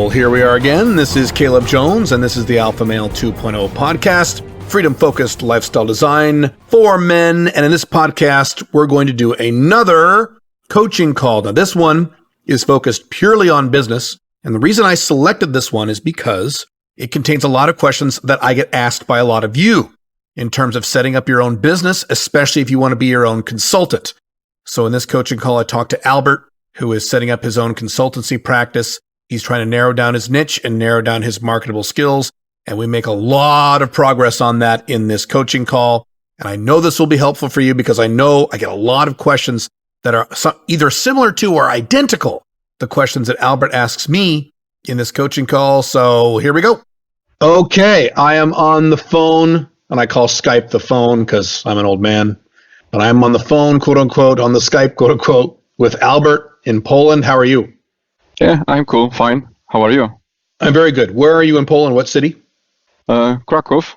Well, here we are again. This is Caleb Jones, and this is the Alpha Male 2.0 podcast, freedom-focused lifestyle design for men. And in this podcast, we're going to do another coaching call. Now, this one is focused purely on business. And the reason I selected this one is because it contains a lot of questions that I get asked by a lot of you in terms of setting up your own business, especially if you want to be your own consultant. So in this coaching call, I talked to Albert, who is setting up his own consultancy practice. He's trying to narrow down his niche and narrow down his marketable skills. And we make a lot of progress on that in this coaching call. And I know this will be helpful for you because I know I get a lot of questions that are either similar to or identical to the questions that Albert asks me in this coaching call. So here we go. Okay, I am on the phone, and I call Skype the phone because I'm an old man. But I'm on the phone, quote unquote, on the Skype, quote unquote, with Albert in Poland. How are you? Yeah, I'm cool. Fine. How are you? I'm very good. Where are you in Poland? What city? Kraków.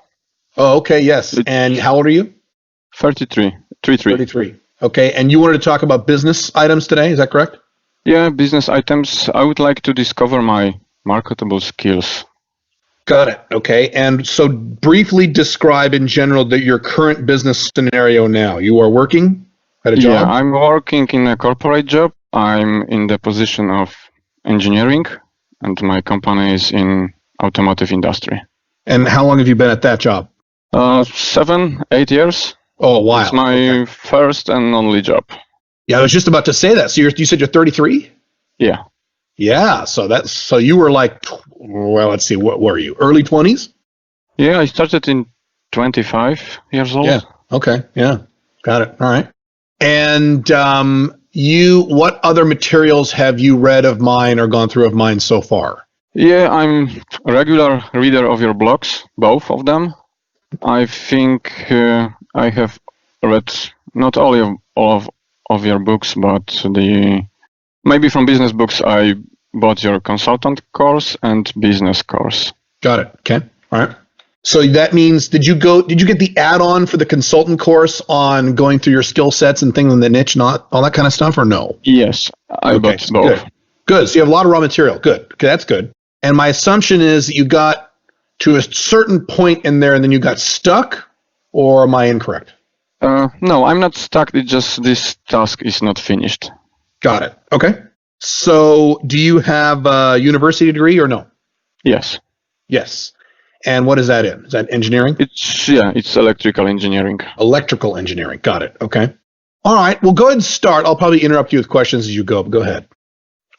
Oh, okay. Yes. And how old are you? 33. 33. Okay. And you wanted to talk about business items today. Is that correct? Yeah, business items. I would like to discover my marketable skills. Got it. Okay. And so briefly describe in general your current business scenario now. You are working at a job? Yeah, I'm working in a corporate job. I'm in the position of engineering, and my company is in automotive industry. And how long have you been at that job? 7, 8 years. Oh, wow. It's my first and only job. Yeah, I was just about to say that. So you said you're 33? Yeah. Yeah. So you were like, well, let's see, what were you? Early 20s? Yeah, I started in 25 years old. Yeah. Okay. Yeah. Got it. All right. And what other materials have you read of mine or gone through of mine so far? Yeah, I'm a regular reader of your blogs, both of them. I think I have read not all of your books, but maybe from business books I bought your consultant course and business course. Got it. Okay. All right. So that means, did you get the add-on for the consultant course on going through your skill sets and things in the niche, not all that kind of stuff, or no? Yes, I bought both. Good. So you have a lot of raw material. Good. Okay, that's good. And my assumption is that you got to a certain point in there and then you got stuck, or am I incorrect? No, I'm not stuck. It's just this task is not finished. Got it. Okay. So do you have a university degree or no? Yes. Yes. And what is that in? Is that engineering? It's electrical engineering. Electrical engineering. Got it. Okay. All right. Well, go ahead and start. I'll probably interrupt you with questions as you go, but go ahead.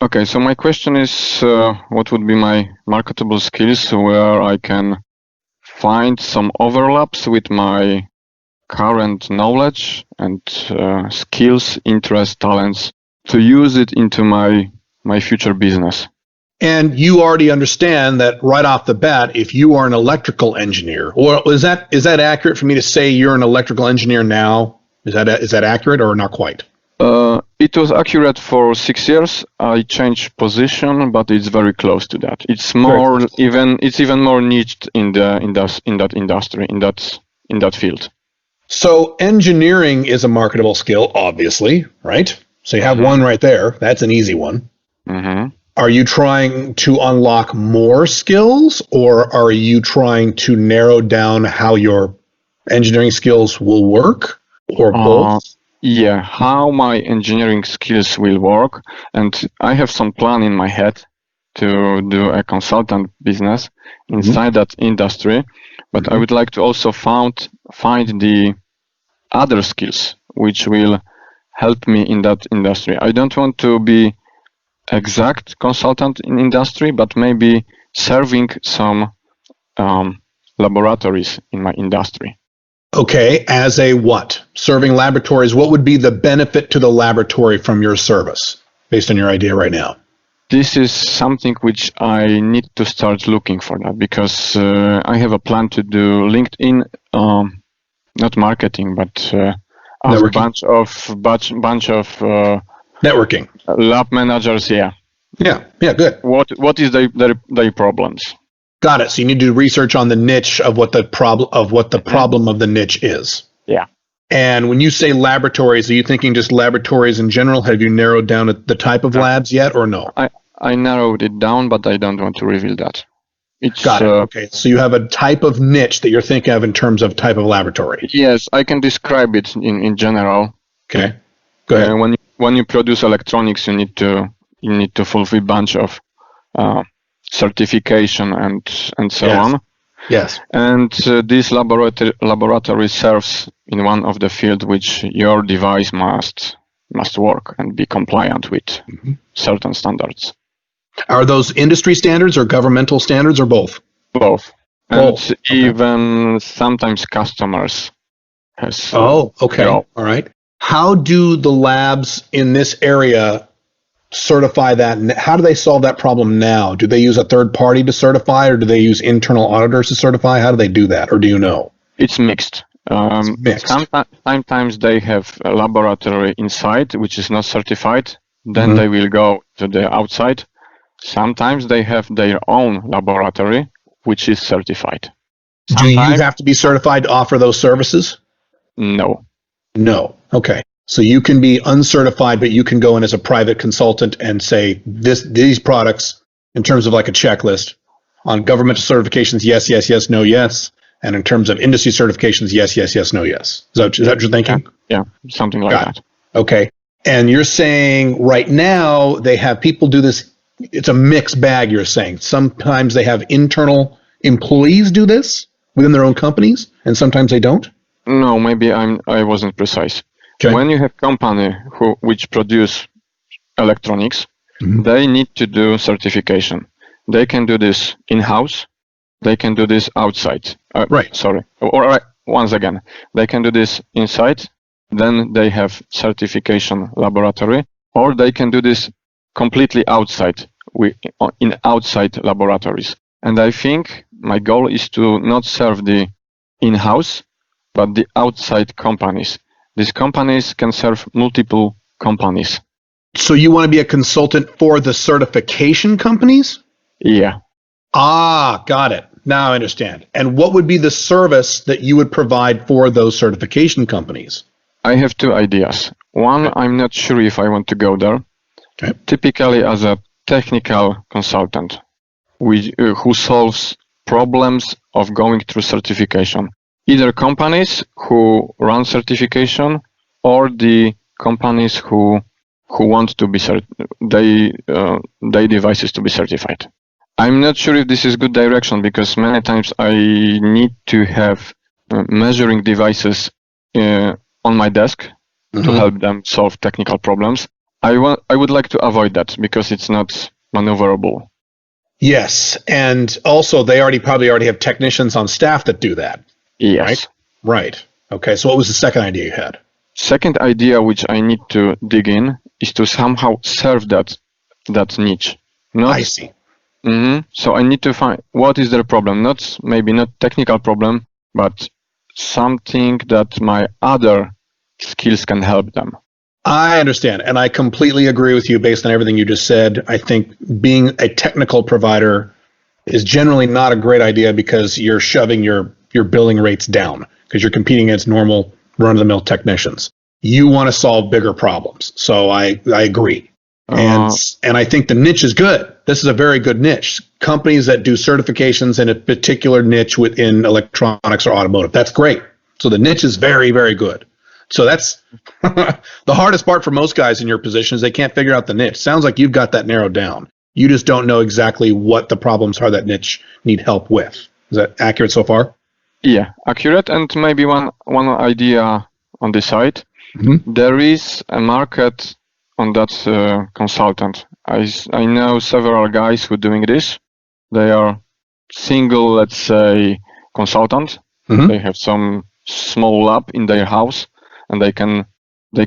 Okay. So my question is, what would be my marketable skills where I can find some overlaps with my current knowledge and skills, interests, talents to use it into my future business? And you already understand that right off the bat, if you are an electrical engineer, or is that accurate for me to say you're an electrical engineer now? Is that accurate or not quite? It was accurate for 6 years. I changed position, but it's very close to that. It's more even more niched in that industry, in that field. So engineering is a marketable skill, obviously, right? So you have one right there. That's an easy one. Mm-hmm. Are you trying to unlock more skills, or are you trying to narrow down how your engineering skills will work, or both? Yeah, how my engineering skills will work. And I have some plan in my head to do a consultant business inside that industry. But I would like to also find the other skills which will help me in that industry. I don't want to be exact consultant in industry, but maybe serving some laboratories in my industry. Okay, as a what? Serving laboratories, what would be the benefit to the laboratory from your service, based on your idea right now? This is something which I need to start looking for that, because I have a plan to do LinkedIn, not marketing, but a bunch of networking lab managers. Yeah, good. What is their problems? Got it. So you need to do research on the niche of what the problem of the niche is. Yeah. And when you say laboratories, are you thinking just laboratories in general? Have you narrowed down the type of labs yet, or no? I narrowed it down, but I don't want to reveal that. It's, Got it. Okay. So you have a type of niche that you're thinking of in terms of type of laboratory. Yes, I can describe it in general. Okay. Go ahead. When you produce electronics, you need to fulfill a bunch of certification and so on. Yes. And this laboratory serves in one of the field which your device must work and be compliant with certain standards. Are those industry standards or governmental standards or both? Both. Both. And even sometimes customers has. Oh, okay. All right. How do the labs in this area certify that? How do they solve that problem now? Do they use a third party to certify, or do they use internal auditors to certify? How do they do that, or do you know? It's mixed. Sometimes they have a laboratory inside which is not certified. Then they will go to the outside. Sometimes they have their own laboratory which is certified. Do you have to be certified to offer those services? No. No. Okay. So you can be uncertified, but you can go in as a private consultant and say these products, in terms of like a checklist, on governmental certifications, yes, yes, yes, no, yes. And in terms of industry certifications, yes, yes, yes, no, yes. Is that what you're thinking? Yeah, something like that. Okay. And you're saying right now they have people do this. It's a mixed bag, you're saying. Sometimes they have internal employees do this within their own companies, and sometimes they don't? No, maybe I wasn't precise. Okay. When you have company which produce electronics, they need to do certification. They can do this in-house. They can do this outside. Right. Sorry. Or once again, they can do this inside. Then they have certification laboratory, or they can do this completely outside, in outside laboratories. And I think my goal is to not serve the in-house, but the outside companies. These companies can serve multiple companies. So you want to be a consultant for the certification companies? Yeah. Ah, got it. Now I understand. And what would be the service that you would provide for those certification companies? I have two ideas. One, I'm not sure if I want to go there. Okay. Typically as a technical consultant who solves problems of going through certification. Either companies who run certification or the companies who want to be their devices to be certified. I'm not sure if this is good direction because many times I need to have measuring devices on my desk to help them solve technical problems. I would like to avoid that because it's not maneuverable. Yes, and also they probably already have technicians on staff that do that. Yes. Right. Okay, so what was the second idea you had? Second idea which I need to dig in is to somehow serve that niche. I see. So I need to find what is their problem. Maybe not technical problem, but something that my other skills can help them. I understand, and I completely agree with you based on everything you just said. I think being a technical provider is generally not a great idea because you're shoving your billing rates down because you're competing against normal run-of-the-mill technicians. You want to solve bigger problems, so I agree. And I think the niche is good. This is a very good niche. Companies that do certifications in a particular niche within electronics or automotive, that's great. So the niche is very, very good. So that's the hardest part for most guys in your position is they can't figure out the niche. Sounds like you've got that narrowed down. You just don't know exactly what the problems are that niche need help with. Is that accurate so far? Yeah, accurate. And maybe one idea on the side. There is a market on that consultant. I know several guys who are doing this. They are single, let's say, consultant. They have some small lab in their house, and they can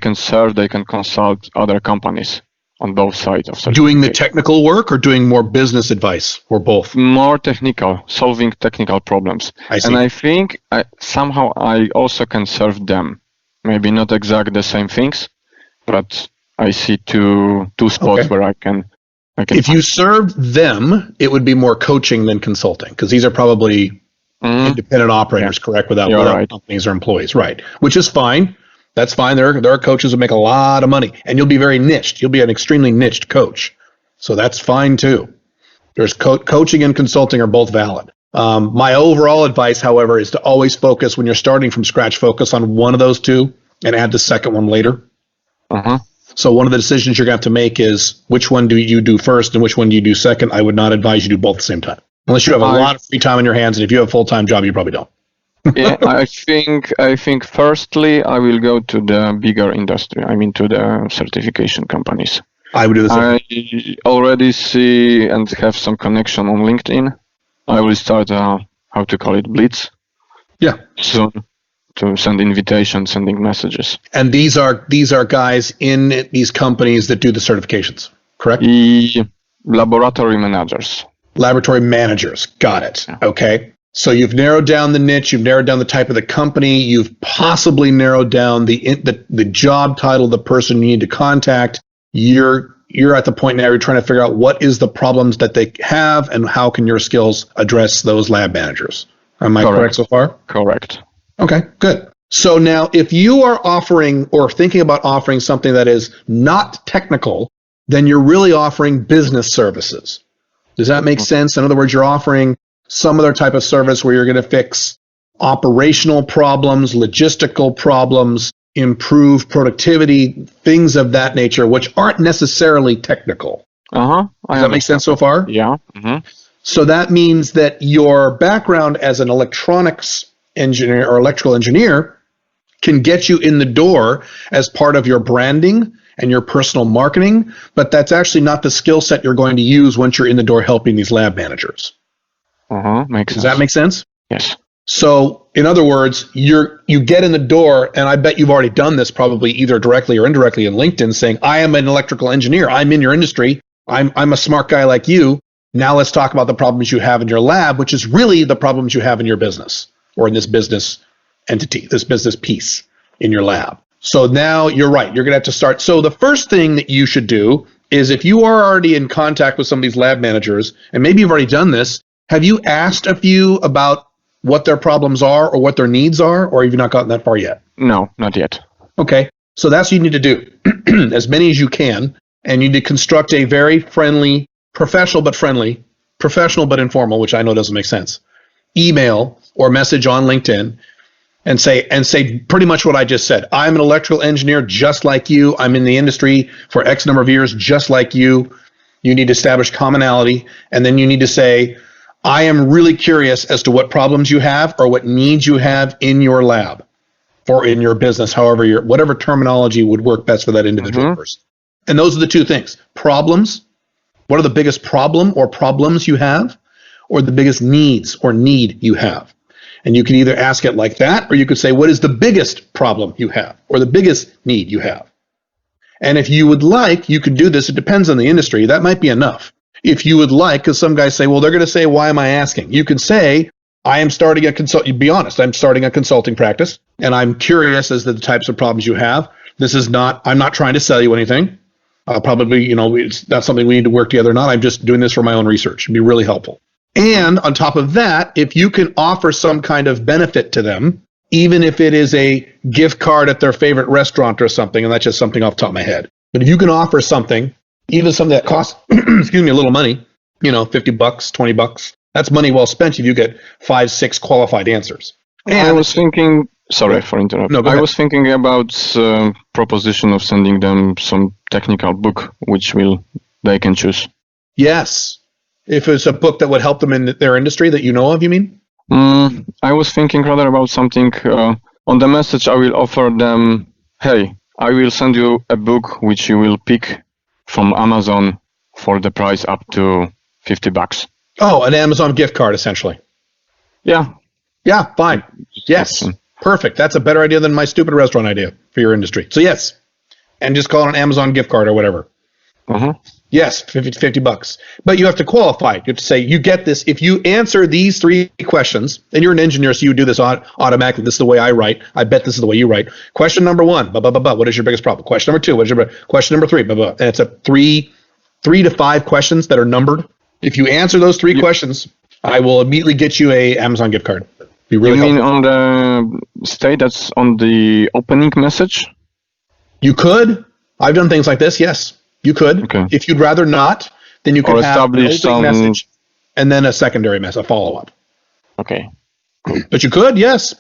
consult other companies on both sides of certification. Doing the technical work or doing more business advice, or both? More technical, solving technical problems. I see. And I think somehow I also can serve them. Maybe not exactly the same things, but I see two spots where I can. If you served them, it would be more coaching than consulting, because these are probably independent operators, correct? Without companies or employees, right? Which is fine. That's fine. There are coaches who make a lot of money, and you'll be very niched. You'll be an extremely niched coach. So that's fine too. There's coaching and consulting are both valid. My overall advice, however, is to always focus when you're starting from scratch, focus on one of those two and add the second one later. Uh-huh. So one of the decisions you're going to have to make is which one do you do first and which one do you do second. I would not advise you do both at the same time. Unless you have a lot of free time on your hands, and if you have a full-time job, you probably don't. Yeah, I think firstly I will go to the bigger industry. I mean to the certification companies. I would do the same. I already see and have some connection on LinkedIn. I will start how to call it blitz. Yeah. Soon to send invitations, sending messages. And these are guys in these companies that do the certifications, correct? Laboratory managers. Laboratory managers. Got it. Yeah. Okay. So you've narrowed down the niche, you've narrowed down the type of the company, you've possibly narrowed down the job title, the person you need to contact. You're at the point now you're trying to figure out what is the problems that they have and how can your skills address those lab managers. Am I correct so far? Correct. Okay, good. So now if you are offering or thinking about offering something that is not technical, then you're really offering business services. Does that make sense? In other words, you're offering some other type of service where you're going to fix operational problems, logistical problems, improve productivity, things of that nature, which aren't necessarily technical. Uh-huh. Does that make sense so far? Yeah. Mm-hmm. So that means that your background as an electronics engineer or electrical engineer can get you in the door as part of your branding and your personal marketing, but that's actually not the skill set you're going to use once you're in the door helping these lab managers. Makes sense. Does that make sense? Yes. So, in other words, you get in the door, and I bet you've already done this probably either directly or indirectly in LinkedIn, saying, I am an electrical engineer. I'm in your industry. I'm a smart guy like you. Now let's talk about the problems you have in your lab, which is really the problems you have in your business or in this business entity, this business piece in your lab. So now you're right. You're going to have to start. So the first thing that you should do is if you are already in contact with some of these lab managers, and maybe you've already done this, have you asked a few about what their problems are or what their needs are, or have you not gotten that far yet? No, not yet. Okay, so that's what you need to do, as many as you can, and you need to construct a very friendly, professional but informal, which I know doesn't make sense, email or message on LinkedIn, and say pretty much what I just said. I'm an electrical engineer just like you. I'm in the industry for X number of years just like you. You need to establish commonality, and then you need to say, I am really curious as to what problems you have or what needs you have in your lab or in your business, however, whatever terminology would work best for that individual person. And those are the two things. Problems. What are the biggest problem or problems you have, or the biggest needs or need you have? And you can either ask it like that, or you could say, what is the biggest problem you have or the biggest need you have? And if you would like, you could do this. It depends on the industry. That might be enough. If you would like, because some guys say, well, they're going to say, why am I asking? You can say, I am starting a be honest, I'm starting a consulting practice, and I'm curious as to the types of problems you have. I'm not trying to sell you anything. Probably, it's not something we need to work together or not. I'm just doing this for my own research. It'd be really helpful. And on top of that, if you can offer some kind of benefit to them, even if it is a gift card at their favorite restaurant or something, and that's just something off the top of my head. But if you can offer something, even something that costs, a little money, $50, $20, that's money well spent if you get 5-6 qualified answers. And I was thinking, sorry for interrupting. No, go ahead. I was thinking about proposition of sending them some technical book, which they can choose. Yes. If it's a book that would help them in their industry that you know of, you mean? I was thinking rather about something on the message. I will offer them, hey, I will send you a book which you will pick from Amazon for the price up to $50. Oh, an Amazon gift card, essentially. Yeah. Yeah, fine. Yes. Perfect. That's a better idea than my stupid restaurant idea for your industry. So yes. And just call it an Amazon gift card or whatever. Yes, $50. But you have to qualify. You have to say, you get this. If you answer these 3 questions, and you're an engineer, so you do this automatically. This is the way I write. I bet this is the way you write. Question number 1, what is your biggest problem? Question number 2, question number 3, And it's a 3 to 5 questions that are numbered. If you answer those 3 questions, I will immediately get you a Amazon gift card. Be really you mean helpful. On the state that's on the opening message? You could. I've done things like this, yes. You could. Okay. If you'd rather not, then you can Or have an establish opening some. message and then a secondary message, a follow-up. Okay. But you could, yes,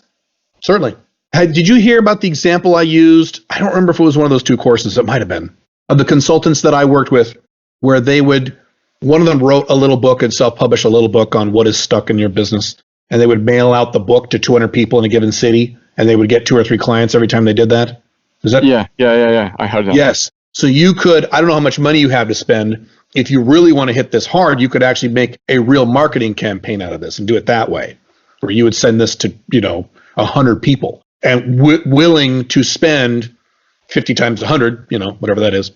certainly. Did you hear about the example I used? I don't remember if it was one of those two courses. It might have been. Of the consultants that I worked with, where one of them wrote a little book and self-published a little book on what is stuck in your business. And they would mail out the book to 200 people in a given city, and they would get 2 or 3 clients every time they did that. Is that? Yeah. I heard that. Yes. So you could, I don't know how much money you have to spend. If you really want to hit this hard, you could actually make a real marketing campaign out of this and do it that way, where you would send this to, 100 people and willing to spend 50 times 100, whatever that is,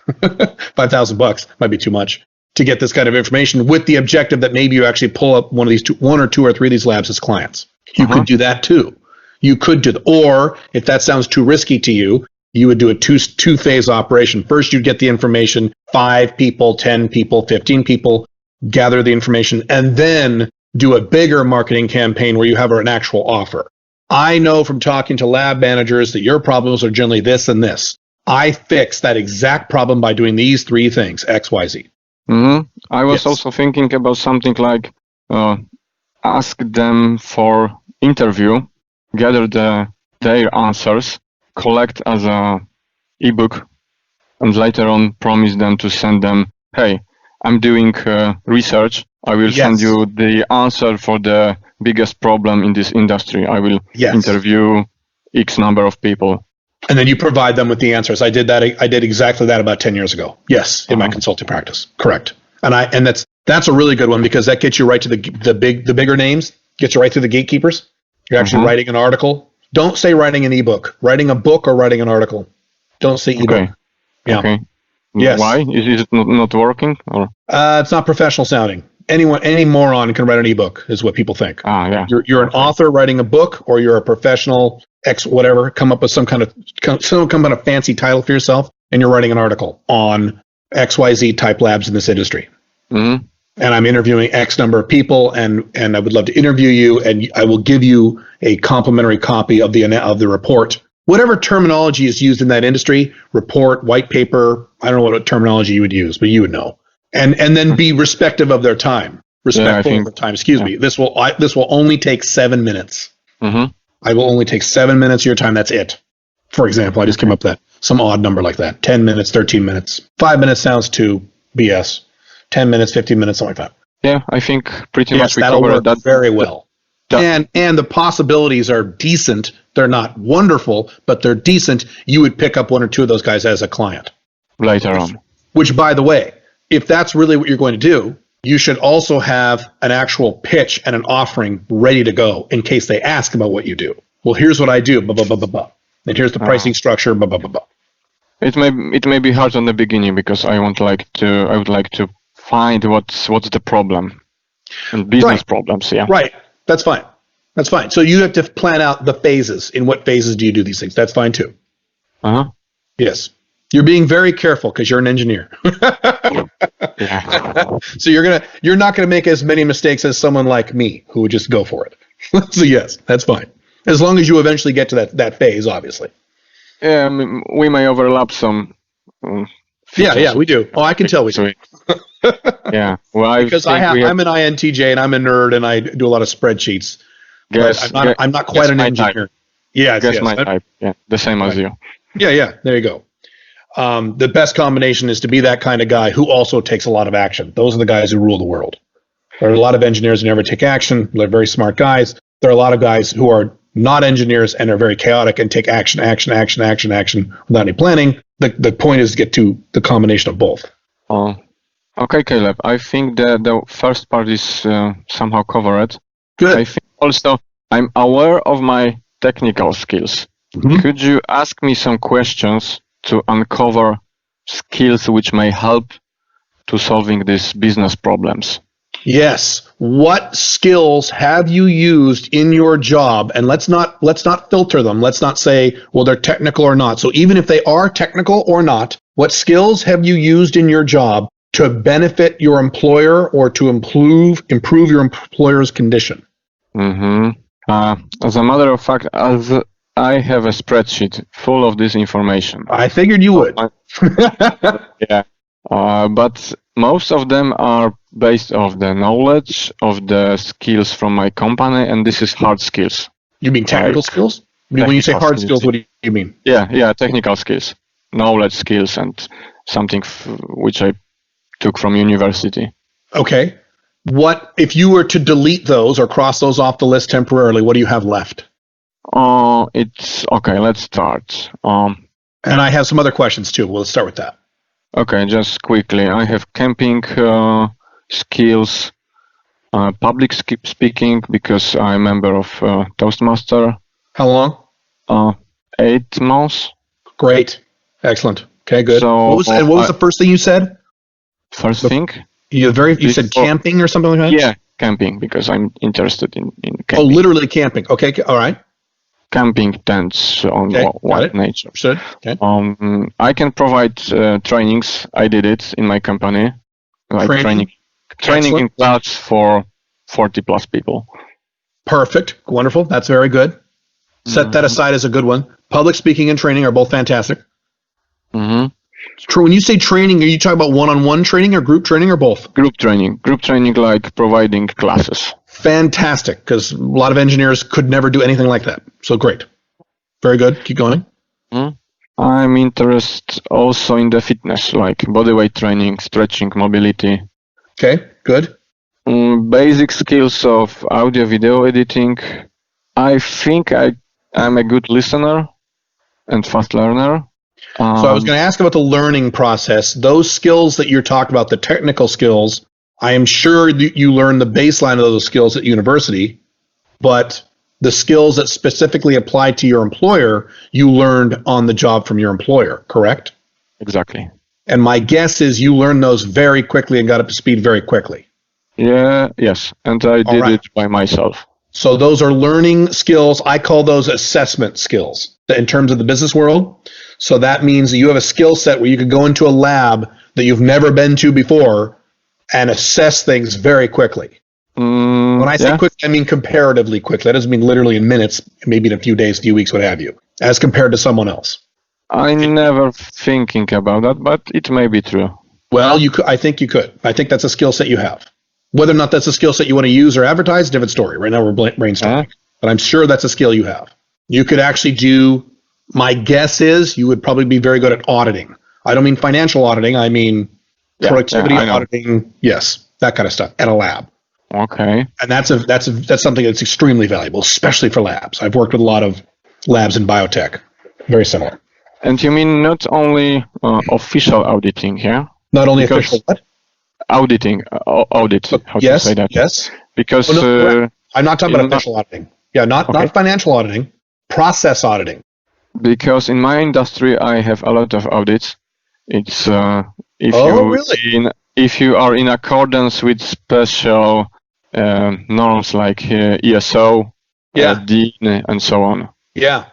$5,000 might be too much to get this kind of information, with the objective that maybe you actually pull up one or two or three of these labs as clients. You could do that too. You could do, or if that sounds too risky to you, you would do a two-phase operation. First, you'd get the information, 5 people, 10 people, 15 people, gather the information, and then do a bigger marketing campaign where you have an actual offer. I know from talking to lab managers that your problems are generally this and this. I fix that exact problem by doing these 3 things, X, Y, Z. I was also thinking about something like ask them for interview, gather their answers, collect as a ebook, and later on promise them to send them, hey, I'm doing research. I will send you the answer for the biggest problem in this industry. I will interview X number of people. And then you provide them with the answers. I did exactly that about 10 years ago. Yes, in my consulting practice. Correct. And that's a really good one, because that gets you right to the bigger names, gets you right through the gatekeepers. You're actually writing an article. Don't say writing an ebook. Writing a book or writing an article. Don't say ebook. Okay. Yeah. Okay. Yes. Why? Is it not working? Or? It's not professional sounding. Any moron can write an ebook, is what people think. Yeah. You're an author writing a book, or you're a professional whatever. Come up with some kind of fancy title for yourself, and you're writing an article on XYZ type labs in this industry. And I'm interviewing X number of people, and I would love to interview you, and I will give you a complimentary copy of the report. Whatever terminology is used in that industry, report, white paper, I don't know what terminology you would use, but you would know. And then be respectful of their time. Respectful of their time. Excuse me. This will only take 7 minutes. I will only take 7 minutes of your time. That's it. For example, I just came up with some odd number like that. 10 minutes, 13 minutes. 5 minutes sounds too BS. 10 minutes, 15 minutes, something like that. Yeah, I think pretty much we that'll covered work that very well. And the possibilities are decent. They're not wonderful, but they're decent. You would pick up 1 or 2 of those guys as a client. Later on. Which, by the way, if that's really what you're going to do, you should also have an actual pitch and an offering ready to go in case they ask about what you do. Well, here's what I do, blah, blah, blah, blah, blah. And here's the pricing structure, blah, blah, blah, blah. It may be hard on the beginning, because I would like to find what's the problem and business problems. Yeah. Right. That's fine. So you have to plan out the phases. In what phases do you do these things? That's fine too. Yes. You're being very careful because you're an engineer. So you're not gonna make as many mistakes as someone like me who would just go for it. So yes, that's fine. As long as you eventually get to that phase, obviously. Yeah, I mean, we may overlap some. Yeah, we do. Oh, I can tell we do. Yeah, well, because I'm an INTJ and I'm a nerd and I do a lot of spreadsheets. I'm not quite an engineer. Type. Yes, my type. Yeah, the same as you. Yeah. There you go. The best combination is to be that kind of guy who also takes a lot of action. Those are the guys who rule the world. There are a lot of engineers who never take action. They're very smart guys. There are a lot of guys who are not engineers and are very chaotic and take action without any planning. The point is to get to the combination of both. Okay, Caleb. I think the first part is somehow covered. Good. I think also I'm aware of my technical skills. Could you ask me some questions to uncover skills which may help to solving these business problems? Yes. What skills have you used in your job? And let's not filter them. Let's not say, well, they're technical or not. So even if they are technical or not, what skills have you used in your job to benefit your employer or to improve your employer's condition? As a matter of fact, as I have a spreadsheet full of this information. I figured you would. Yeah. But most of them are based off the knowledge of the skills from my company, and this is hard skills. You mean technical skills? When you say technical hard skills. skills, what do you mean? Yeah, technical skills, knowledge skills, and something which I took from university. Okay. What if you were to delete those or cross those off the list temporarily? What do you have left? It's okay. Let's start. And I have some other questions too. Well, let's start with that. Okay, just quickly. I have camping skills, public speaking because I'm a member of Toastmaster. How long? 8 months. Great. Excellent. Okay, good. So, what was the first thing you said? First thing? You said camping or something like that? Yeah, camping because I'm interested in camping. Oh, literally camping. Okay, all right. Camping tents on wild nature. Understood. Okay. I can provide trainings. I did it in my company, like training in class for 40 plus people. Perfect. Wonderful. That's very good. Set that aside as a good one. Public speaking and training are both fantastic. Mm-hmm. True. When you say training, are you talking about one-on-one training or group training or both? Group training, like providing classes. Fantastic, because a lot of engineers could never do anything like that. So great. Very good. Keep going. I'm interested also in the fitness, like bodyweight training, stretching, mobility. Okay, good. Basic skills of audio, video editing. I think I'm a good listener and fast learner. So I was going to ask about the learning process. Those skills that you're talking about, the technical skills, I am sure that you learned the baseline of those skills at university, but the skills that specifically apply to your employer, you learned on the job from your employer, correct? Exactly. And my guess is you learned those very quickly and got up to speed very quickly. Yes, and I did it by myself. So those are learning skills. I call those assessment skills in terms of the business world. So that means that you have a skill set where you could go into a lab that you've never been to before and assess things very quickly. When I say quick, I mean comparatively quickly. That doesn't mean literally in minutes, maybe in a few days, few weeks, what have you, as compared to someone else. I never thinking about that, but it may be true. Well, you could. I think you could. I think that's a skill set you have. Whether or not that's a skill set you want to use or advertise, different story. Right now we're brainstorming. But I'm sure that's a skill you have. You could actually do, my guess is you would probably be very good at auditing. I don't mean financial auditing. I mean productivity auditing. Yes, that kind of stuff at a lab. Okay. And that's something that's extremely valuable, especially for labs. I've worked with a lot of labs in biotech. Very similar. And you mean not only official auditing, yeah? Not only official what? Auditing, audit. How to say that? Yes. Because I'm not talking about official auditing. Yeah, not financial auditing, process auditing. Because in my industry, I have a lot of audits. It's if you are in accordance with special norms like ESO, DIN, and so on. Yeah.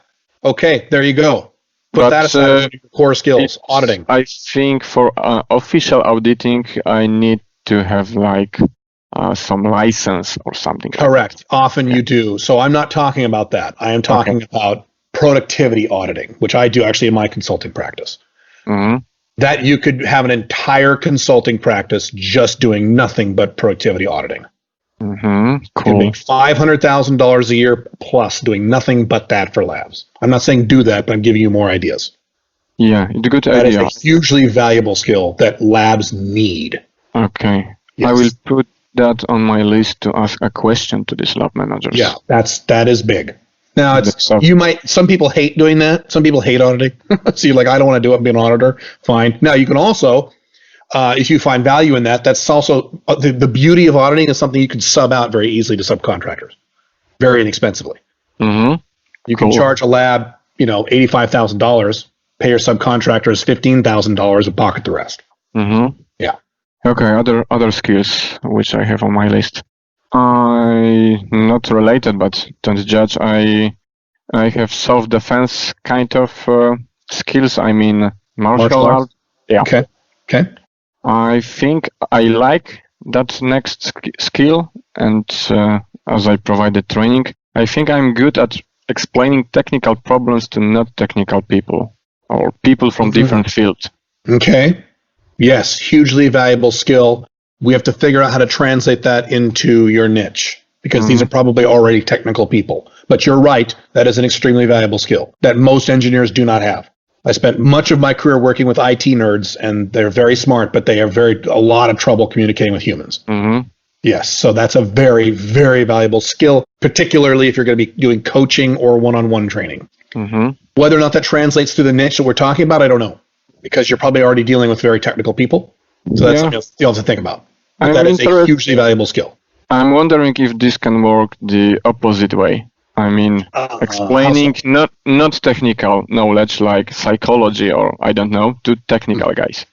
Okay. There you go. Put that aside as your core skills, auditing. I think for official auditing, I need to have like some license or something. Correct. Often you do. So I'm not talking about that. I am talking about productivity auditing, which I do actually in my consulting practice. Mm-hmm. That you could have an entire consulting practice just doing nothing but productivity auditing. Mm-hmm. Cool. You make $500,000 a year plus doing nothing but that for labs. I'm not saying do that, but I'm giving you more ideas. Yeah, it's a good idea. That is a hugely valuable skill that labs need. Okay. Yes. I will put that on my list to ask a question to these lab managers. Yeah, that is big. Now, some people hate doing that. Some people hate auditing. So you're like, I don't want to do it, be an auditor. Fine. Now, you can also, if you find value in that, that's also, the beauty of auditing is something you can sub out very easily to subcontractors, very inexpensively. Mm-hmm. You can charge a lab, $85,000, pay your subcontractors $15,000 and pocket the rest. Mm-hmm. Yeah. Okay, other skills which I have on my list. Not related, but don't judge. I have self-defense kind of skills. I mean, martial arts. Yeah. Okay. I think I like that next skill, and as I provided training, I think I'm good at explaining technical problems to not technical people or people from different fields. Okay. Yes, hugely valuable skill. We have to figure out how to translate that into your niche because these are probably already technical people. But you're right, that is an extremely valuable skill that most engineers do not have. I spent much of my career working with IT nerds, and they're very smart, but they have a lot of trouble communicating with humans. Mm-hmm. Yes, so that's a very, very valuable skill, particularly if you're going to be doing coaching or one-on-one training. Mm-hmm. Whether or not that translates to the niche that we're talking about, I don't know, because you're probably already dealing with very technical people. So that's something you have to think about. But that is a hugely valuable skill. I'm wondering if this can work the opposite way. I mean, explaining not technical knowledge like psychology or I don't know to technical guys.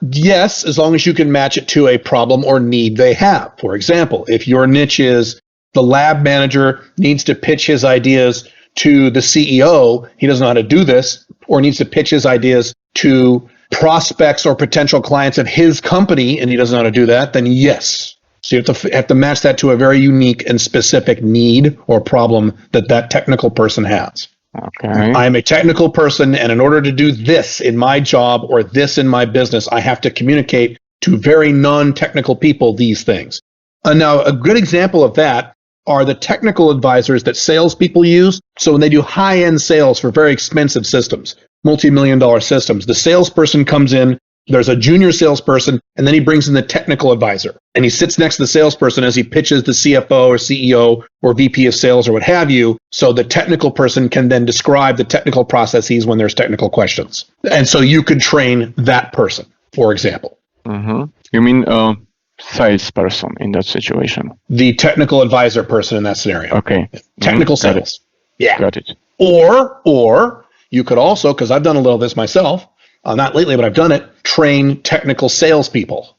Yes, as long as you can match it to a problem or need they have. For example, if your niche is the lab manager needs to pitch his ideas to the CEO, he doesn't know how to do this, or needs to pitch his ideas to prospects or potential clients of his company, and he doesn't know how to do that, then yes. So you have to match that to a very unique and specific need or problem that technical person has. Okay. I am a technical person, and in order to do this in my job or this in my business, I have to communicate to very non-technical people these things. Now, a good example of that are the technical advisors that salespeople use. So when they do high-end sales for very expensive systems, multi-million-dollar systems, the salesperson comes in, there's a junior salesperson, and then he brings in the technical advisor. And he sits next to the salesperson as he pitches the CFO or CEO or VP of sales or what have you. So the technical person can then describe the technical processes when there's technical questions. And so you could train that person, for example. Mm-hmm. You mean a salesperson in that situation? The technical advisor person in that scenario. Okay. Technical sales. Yeah. Got it. Or you could also, because I've done a little of this myself, not lately, but I've done it, train technical salespeople.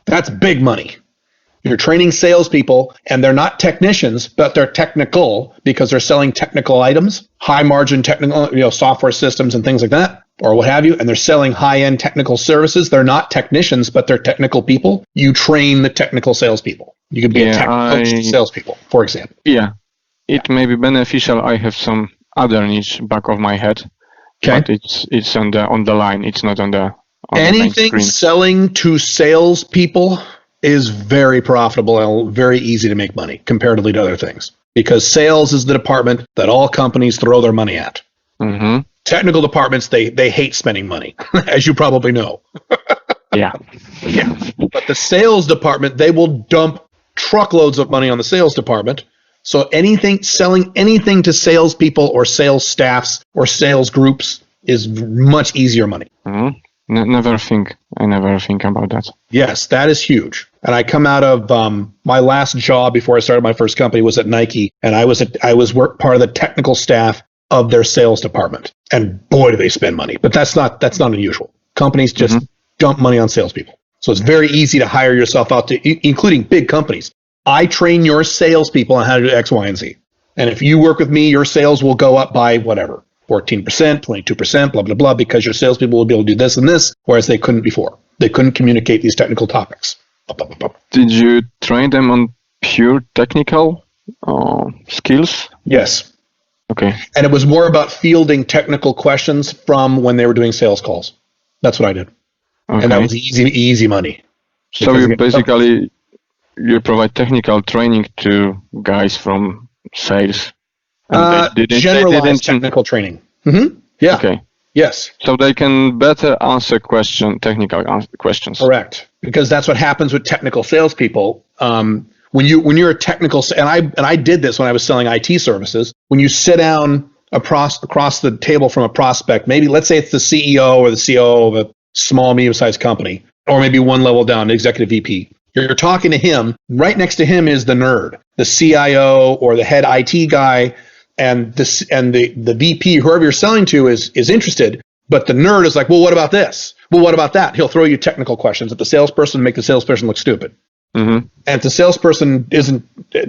That's big money. You're training salespeople, and they're not technicians, but they're technical because they're selling technical items, high margin technical, software systems and things like that, or what have you, and they're selling high-end technical services. They're not technicians, but they're technical people. You train the technical salespeople. You could be a coach to salespeople, for example. Yeah, it may be beneficial. I have some other niche back of my head. Okay. But it's on the line. It's not on the anything selling to salespeople is very profitable and very easy to make money comparatively to other things, because sales is the department that all companies throw their money at. Mm-hmm. Technical departments, they hate spending money, as you probably know. Yeah. But the sales department, they will dump truckloads of money on the sales department. So selling anything to salespeople or sales staffs or sales groups is much easier money. Mm-hmm. I never think about that. Yes, that is huge. And I come out of my last job before I started my first company was at Nike, and I was part of the technical staff of their sales department. And boy, do they spend money. But that's not unusual. Companies just dump money on salespeople. So it's very easy to hire yourself out to, including big companies. I train your salespeople on how to do X, Y, and Z. And if you work with me, your sales will go up by whatever, 14%, 22%, blah, blah, blah, because your salespeople will be able to do this and this, whereas they couldn't before. They couldn't communicate these technical topics. Did you train them on pure technical skills? Yes. Okay. And it was more about fielding technical questions from when they were doing sales calls. That's what I did. Okay. And that was easy money. So you basically you provide technical training to guys from sales. Generalized technical training. Mm-hmm. Yeah. Okay. Yes. So they can better answer technical questions. Correct. Because that's what happens with technical salespeople. When you're a technical, and I did this when I was selling IT services. When you sit down across the table from a prospect, maybe let's say it's the CEO or the COO of a small, medium-sized company, or maybe one level down, the executive VP. You're talking to him. Right next to him is the nerd, the CIO or the head IT guy, and the VP, whoever you're selling to, is interested. But the nerd is like, well, what about this? Well, what about that? He'll throw you technical questions at the salesperson, make the salesperson look stupid. Mm-hmm. And if the salesperson isn't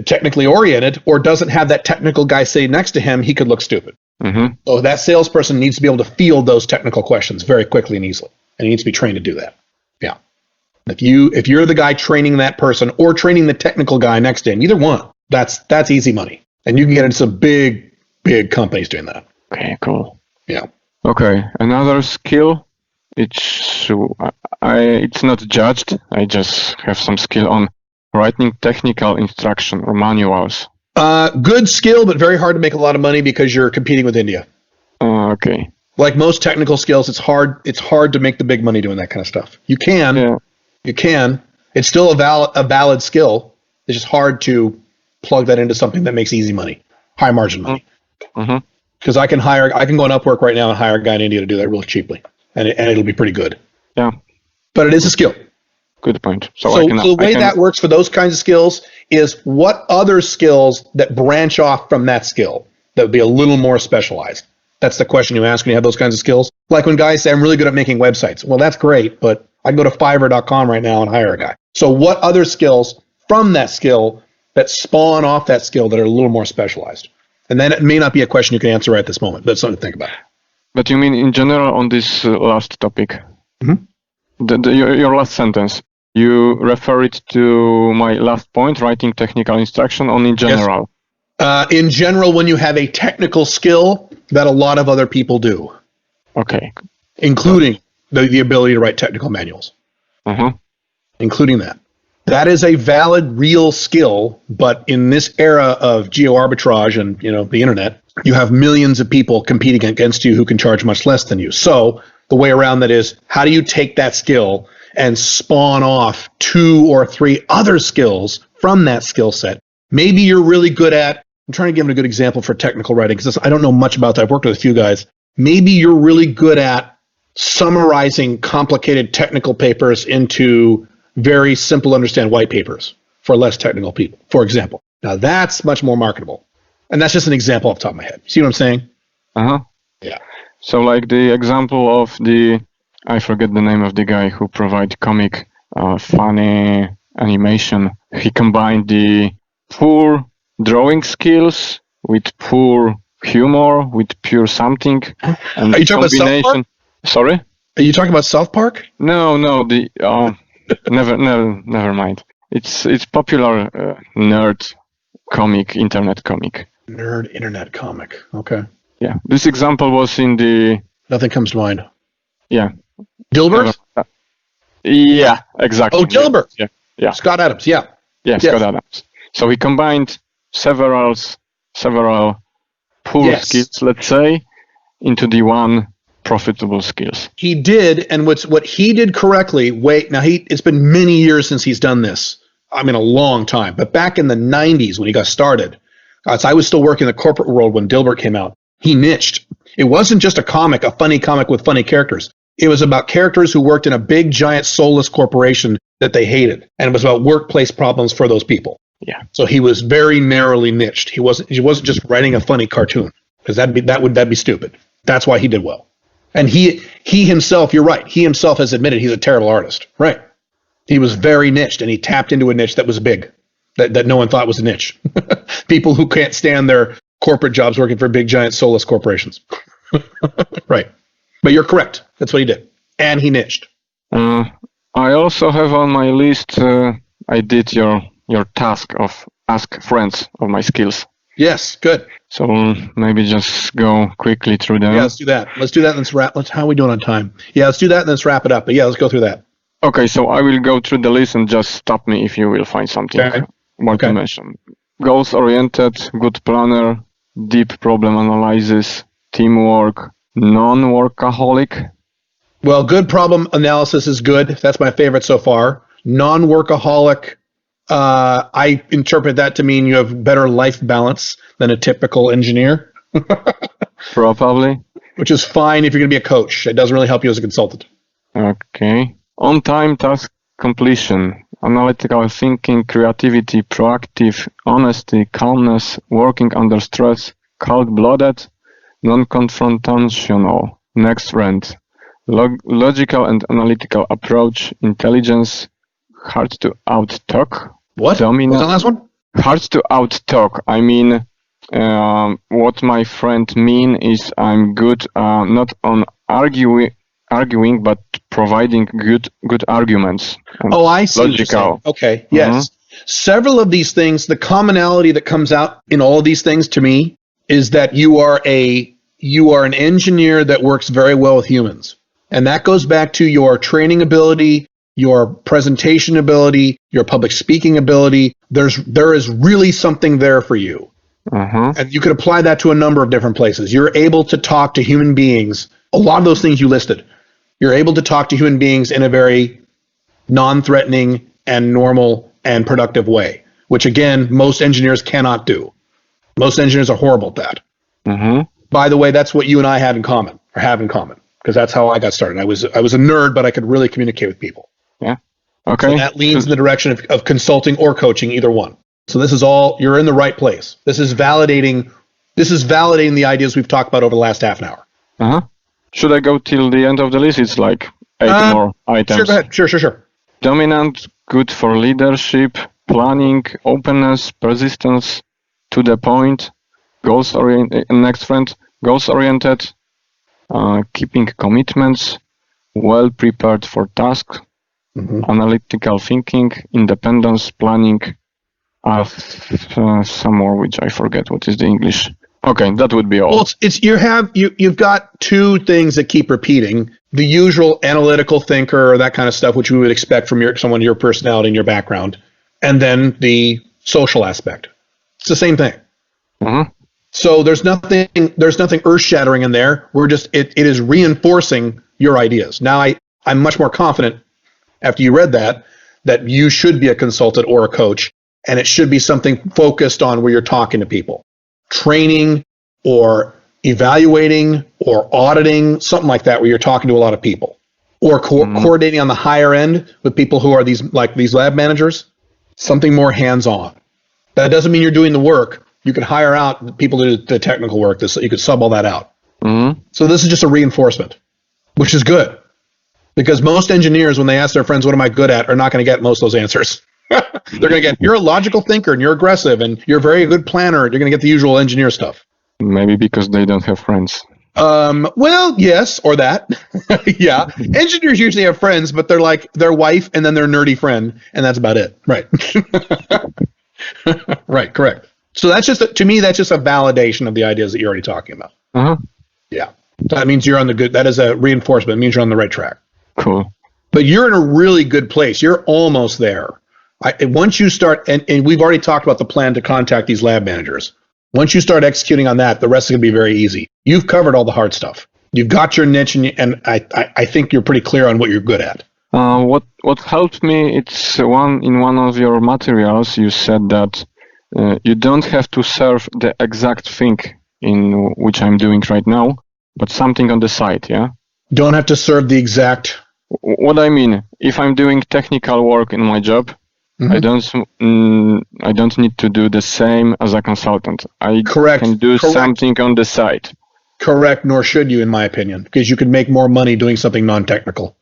technically oriented or doesn't have that technical guy sitting next to him, he could look stupid. Mm-hmm. So that salesperson needs to be able to field those technical questions very quickly and easily, and he needs to be trained to do that. Yeah. If you're the guy training that person or training the technical guy next to him, either one, that's easy money, and you can get into some big companies doing that. Okay, cool. Yeah. Okay, another skill. It's it's not judged. I just have some skill on writing technical instruction or manuals. Good skill, but very hard to make a lot of money because you're competing with India. Okay. Like most technical skills, it's hard to make the big money doing that kind of stuff. You can. Yeah. You can. It's still a valid skill. It's just hard to plug that into something that makes easy money, high margin money. Because I can go on Upwork right now and hire a guy in India to do that real cheaply, and it'll be pretty good. Yeah. But it is a skill. Good point. So the way that works for those kinds of skills is what other skills that branch off from that skill that would be a little more specialized. That's the question you ask when you have those kinds of skills. Like when guys say, I'm really good at making websites. Well, that's great, but I can go to Fiverr.com right now and hire a guy. So what other skills from that skill that spawn off that skill that are a little more specialized? And then it may not be a question you can answer right at this moment, but it's something to think about. But you mean in general on this last topic? Your last sentence, you refer it to my last point, writing technical instruction, on in general? Yes. In general, when you have a technical skill that a lot of other people do. Okay. Including the ability to write technical manuals. Including that. That is a valid, real skill, but in this era of geo-arbitrage and the internet, you have millions of people competing against you who can charge much less than you. So the way around that is, how do you take that skill and spawn off 2 or 3 other skills from that skill set? Maybe you're really good at, I'm trying to give a good example for technical writing, because I don't know much about that. I've worked with a few guys. Maybe you're really good at summarizing complicated technical papers into very simple to understand white papers for less technical people, for example. Now that's much more marketable. And that's just an example off the top of my head. See what I'm saying? Yeah. So like the example of I forget the name of the guy who provide comic funny animation. He combined the poor drawing skills with poor humor, with pure something. And are you talking about South Park? Sorry? Are you talking about South Park? No, never mind. It's popular nerd comic, internet comic. Nerd internet comic. Okay. Yeah. This example was in the... Nothing comes to mind. Yeah. Dilbert? Yeah, exactly. Oh, Dilbert. Yeah. Scott Adams. Yeah. Yeah, yes. Scott Adams. So he combined several poor skills, let's say, into the one profitable skills. He did, and what he did correctly, it's been many years since he's done this. I mean, a long time. But back in the 90s when he got started, so I was still working in the corporate world when Dilbert came out, he niched. It wasn't just a funny comic with funny characters. It was about characters who worked in a big, giant, soulless corporation that they hated. And it was about workplace problems for those people. Yeah. So he was very narrowly niched. He wasn't just writing a funny cartoon, because that'd be stupid. That's why he did well. And he himself, you're right, he himself has admitted he's a terrible artist. Right. He was very niched, and he tapped into a niche that was big, that no one thought was a niche. People who can't stand their corporate jobs working for big, giant, soulless corporations. Right. But you're correct. That's what he did. And he niched. I also have on my list, I did your task of ask friends of my skills. Yes, good. So maybe just go quickly through them. Yeah, let's do that. How are we doing on time? Yeah, let's do that and let's wrap it up. But yeah, let's go through that. Okay, so I will go through the list and just stop me if you will find something more to mention. Goals-oriented, good planner, deep problem analysis, teamwork, non-workaholic. Well, good problem analysis is good. That's my favorite so far. Non-workaholic, I interpret that to mean you have better life balance than a typical engineer. Probably. Which is fine if you're going to be a coach. It doesn't really help you as a consultant. Okay. On-time task completion, analytical thinking, creativity, proactive, honesty, calmness, working under stress, cold-blooded, non-confrontational, next rent, logical and analytical approach, intelligence, hard to out-talk. What? What's the last one? Hard to out-talk. I mean, what my friend mean is I'm good not on arguing, but providing good arguments. Oh, I see. Logical. Okay. Yes. Several of these things, the commonality that comes out in all of these things to me is that you are an engineer that works very well with humans. And that goes back to your training ability, your presentation ability, your public speaking ability. There is really something there for you. And you could apply that to a number of different places. You're able to talk to human beings. A lot of those things you listed, you're able to talk to human beings in a very non-threatening and normal and productive way, which again, most engineers cannot do. Most engineers are horrible at that. By the way, that's what you and I have in common, because that's how I got started. I was a nerd, but I could really communicate with people. Yeah. Okay. So that leans in the direction of consulting or coaching, either one. So this is all, you're in the right place. This is validating the ideas we've talked about over the last half an hour. Should I go till the end of the list? It's like 8 more items. Sure, go ahead. Sure. Dominant, good for leadership, planning, openness, persistence, to the point, goals-oriented, keeping commitments, well-prepared for tasks, analytical thinking, independence, planning, some more which I forget what is the English. Okay, that would be all. Well, you've got two things that keep repeating: the usual analytical thinker, or that kind of stuff, which we would expect from someone your personality and your background, and then the social aspect. It's the same thing. So there's nothing earth-shattering in there. It is reinforcing your ideas. Now I'm much more confident after you read that you should be a consultant or a coach, and it should be something focused on where you're talking to people. Training or evaluating or auditing, something like that, where you're talking to a lot of people, or coordinating on the higher end with people who are these lab managers, something more hands-on. That doesn't mean you're doing the work. You can hire out people to do the technical work. You could sub all that out. So this is just a reinforcement, which is good, because most engineers, when they ask their friends, what am I good at, are not going to get most of those answers. They're going to get, you're a logical thinker and you're aggressive and you're a very good planner. You're going to get the usual engineer stuff. Maybe because they don't have friends. Well, yes, or that. Yeah. Engineers usually have friends, but they're like their wife and then their nerdy friend, and that's about it. Right. Right, correct. So to me, that's just a validation of the ideas that you're already talking about. Yeah. That means you're on that is a reinforcement. It means you're on the right track. Cool. But you're in a really good place. You're almost there. Once you start, and we've already talked about the plan to contact these lab managers. Once you start executing on that, the rest is going to be very easy. You've covered all the hard stuff. You've got your niche, and I think you're pretty clear on what you're good at. What helped me, it's in one of your materials, you said that you don't have to serve the exact thing in which I'm doing right now, but something on the side, yeah? Don't have to serve the exact... What I mean, if I'm doing technical work in my job, I don't need to do the same as a consultant. I can do something on the side. Correct, nor should you, in my opinion, because you could make more money doing something non-technical,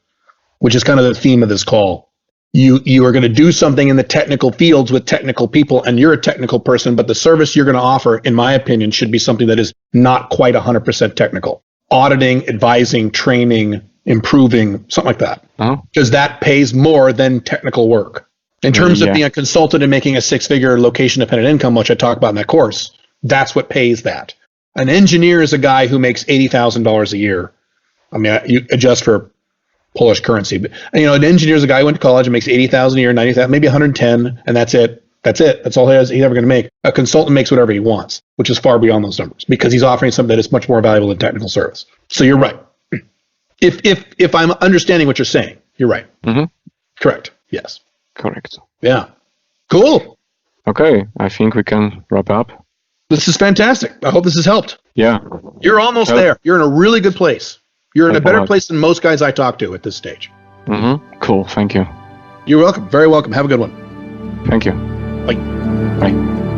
which is kind of the theme of this call. You are going to do something in the technical fields with technical people, and you're a technical person, but the service you're going to offer, in my opinion, should be something that is not quite 100% technical. Auditing, advising, training, improving, something like that. Because that pays more than technical work. In terms of being a consultant and making a six-figure location-dependent income, which I talk about in that course, that's what pays that. An engineer is a guy who makes $80,000 a year. I mean, you adjust for Polish currency, but an engineer is a guy who went to college and makes $80,000 a year, $90,000, maybe 110, and that's it. That's all he's ever going to make. A consultant makes whatever he wants, which is far beyond those numbers, because he's offering something that is much more valuable than technical service. So you're right. If I'm understanding what you're saying, you're right. Correct. Yes. Correct. Yeah. Cool. Okay, I think we can wrap up. This is fantastic. I hope this has helped. Yeah. You're almost there. You're in a really good place. You're in a better place than most guys I talk to at this stage. Cool. Thank you. You're welcome. Very welcome. Have a good one. Thank you. Bye. Bye.